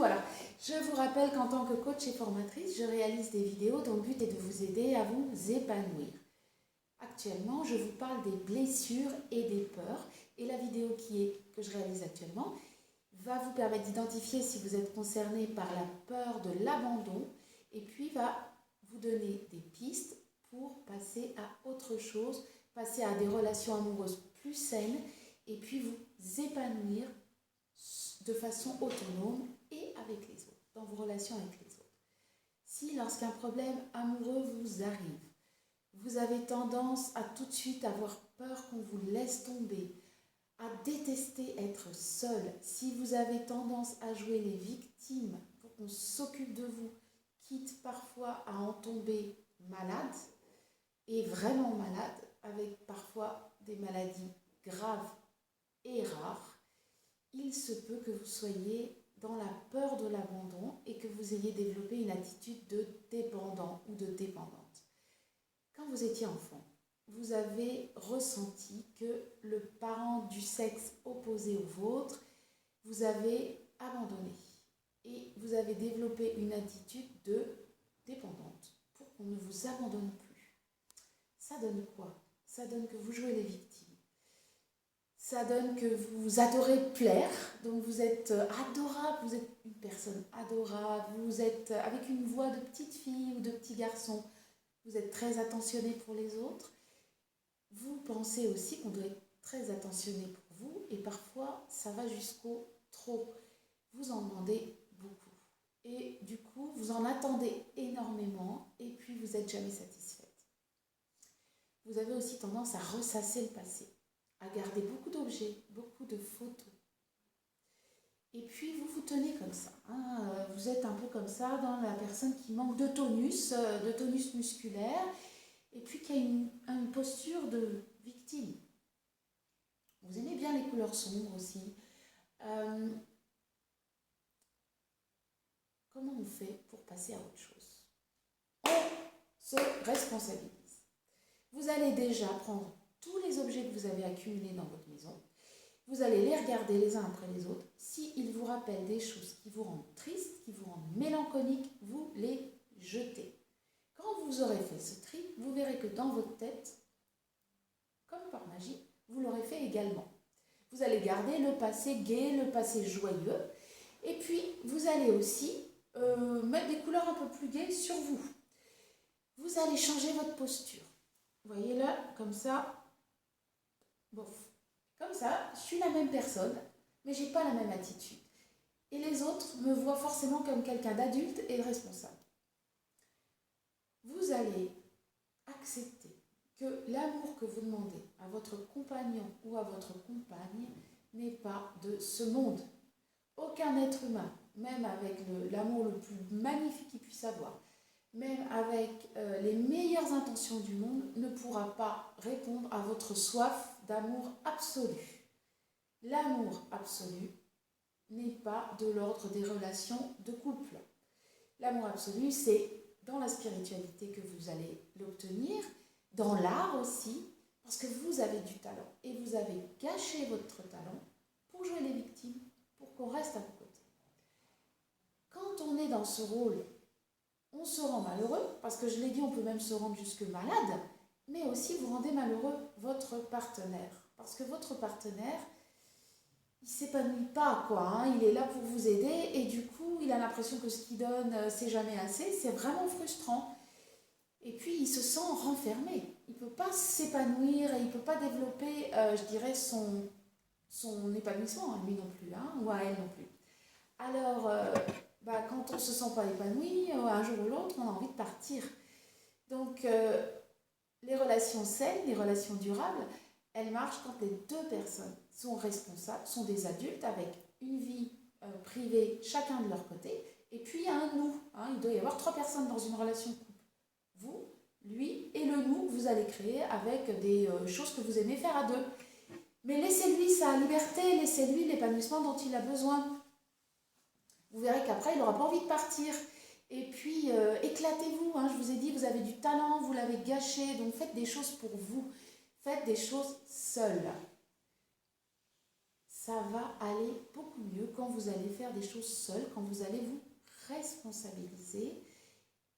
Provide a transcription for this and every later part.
voilà, je vous rappelle qu'en tant que coach et formatrice, je réalise des vidéos dont le but est de vous aider à vous épanouir. Actuellement, je vous parle des blessures et des peurs et la vidéo que je réalise actuellement va vous permettre d'identifier si vous êtes concerné par la peur de l'abandon et puis va vous donner des pistes pour passer à autre chose, passer à des relations amoureuses plus saines et puis vous épanouir de façon autonome et avec les autres, dans vos relations avec les autres. Si lorsqu'un problème amoureux vous arrive, vous avez tendance à tout de suite avoir peur qu'on vous laisse tomber, à détester être seul, si vous avez tendance à jouer les victimes pour qu'on s'occupe de vous, quitte parfois à en tomber malade, et vraiment malade, avec parfois des maladies graves et rares, il se peut que vous soyez dans la peur de l'abandon et que vous ayez développé une attitude de dépendant ou de dépendante. Quand vous étiez enfant, vous avez ressenti que le parent du sexe opposé au vôtre vous avez abandonné et vous avez développé une attitude de dépendante pour qu'on ne vous abandonne plus. Ça donne quoi? Ça donne que vous jouez les victimes. Ça donne que vous adorez plaire, donc vous êtes adorable, vous êtes une personne adorable, vous êtes avec une voix de petite fille ou de petit garçon, vous êtes très attentionné pour les autres. Vous pensez aussi qu'on doit être très attentionné pour vous et parfois ça va jusqu'au trop. Vous en demandez beaucoup et du coup vous en attendez énormément et puis vous n'êtes jamais satisfaite. Vous avez aussi tendance à ressasser le passé, à garder beaucoup d'objets, beaucoup de photos. Et puis vous vous tenez comme ça, hein, vous êtes un peu comme ça dans la personne qui manque de tonus musculaire, et puis qui a une posture de victime. Vous aimez bien les couleurs sombres aussi. Comment on fait pour passer à autre chose? On se responsabilise. Vous allez déjà prendre tous les objets que vous avez accumulés dans votre maison. Vous allez les regarder les uns après les autres. S'ils vous rappellent des choses qui vous rendent triste, qui vous rendent mélancolique, vous les jetez. Quand vous aurez fait ce tri, vous verrez que dans votre tête, comme par magie, vous l'aurez fait également. Vous allez garder le passé gai, le passé joyeux, et puis vous allez aussi mettre des couleurs un peu plus gaies sur vous. Vous allez changer votre posture. Voyez là, comme ça, bof. Comme ça, je suis la même personne, mais je n'ai pas la même attitude. Et les autres me voient forcément comme quelqu'un d'adulte et de responsable. Vous allez accepter que l'amour que vous demandez à votre compagnon ou à votre compagne n'est pas de ce monde. Aucun être humain, même avec l'amour le plus magnifique qu'il puisse avoir, même avec les meilleures intentions du monde, ne pourra pas répondre à votre soif d'amour absolu. L'amour absolu n'est pas de l'ordre des relations de couple. L'amour absolu, c'est dans la spiritualité que vous allez l'obtenir, dans l'art aussi, parce que vous avez du talent et vous avez gâché votre talent pour jouer les victimes, pour qu'on reste à vos côtés. Quand on est dans ce rôle, on se rend malheureux, parce que je l'ai dit, on peut même se rendre jusque malade, mais aussi vous rendez malheureux votre partenaire, parce que votre partenaire, il ne s'épanouit pas, quoi, hein. Il est là pour vous aider et du coup, il a l'impression que ce qu'il donne, c'est jamais assez, c'est vraiment frustrant. Et puis, il se sent renfermé. Il ne peut pas s'épanouir et il ne peut pas développer, je dirais, son épanouissement, lui non plus, hein, ou à elle non plus. Alors, quand on ne se sent pas épanoui, un jour ou l'autre, on a envie de partir. Donc, les relations saines, les relations durables, elles marchent quand les deux personnes sont responsables, sont des adultes avec une vie privée, chacun de leur côté, et puis il y a un nous. Hein, il doit y avoir 3 personnes dans une relation de couple. Vous, lui et le nous que vous allez créer avec des choses que vous aimez faire à deux. Mais laissez-lui sa liberté, laissez-lui l'épanouissement dont il a besoin. Vous verrez qu'après, il n'aura pas envie de partir. Et puis, éclatez-vous. Hein, je vous ai dit, vous avez du talent, vous l'avez gâché, donc faites des choses pour vous. Faites des choses seules. ça va aller beaucoup mieux quand vous allez faire des choses seules, quand vous allez vous responsabiliser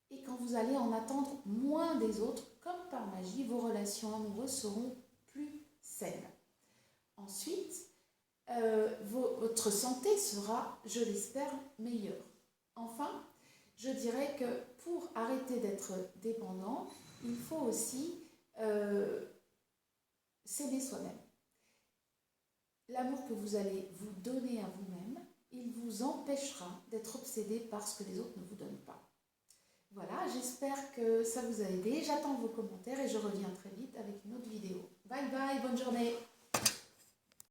et quand vous allez en attendre moins des autres. Comme par magie, vos relations amoureuses seront plus saines. Ensuite, votre santé sera, je l'espère, meilleure. Enfin, je dirais que pour arrêter d'être dépendant, il faut aussi s'aimer soi-même. L'amour que vous allez vous donner à vous-même, il vous empêchera d'être obsédé par ce que les autres ne vous donnent pas. Voilà, j'espère que ça vous a aidé. J'attends vos commentaires et je reviens très vite avec une autre vidéo. Bye bye, bonne journée!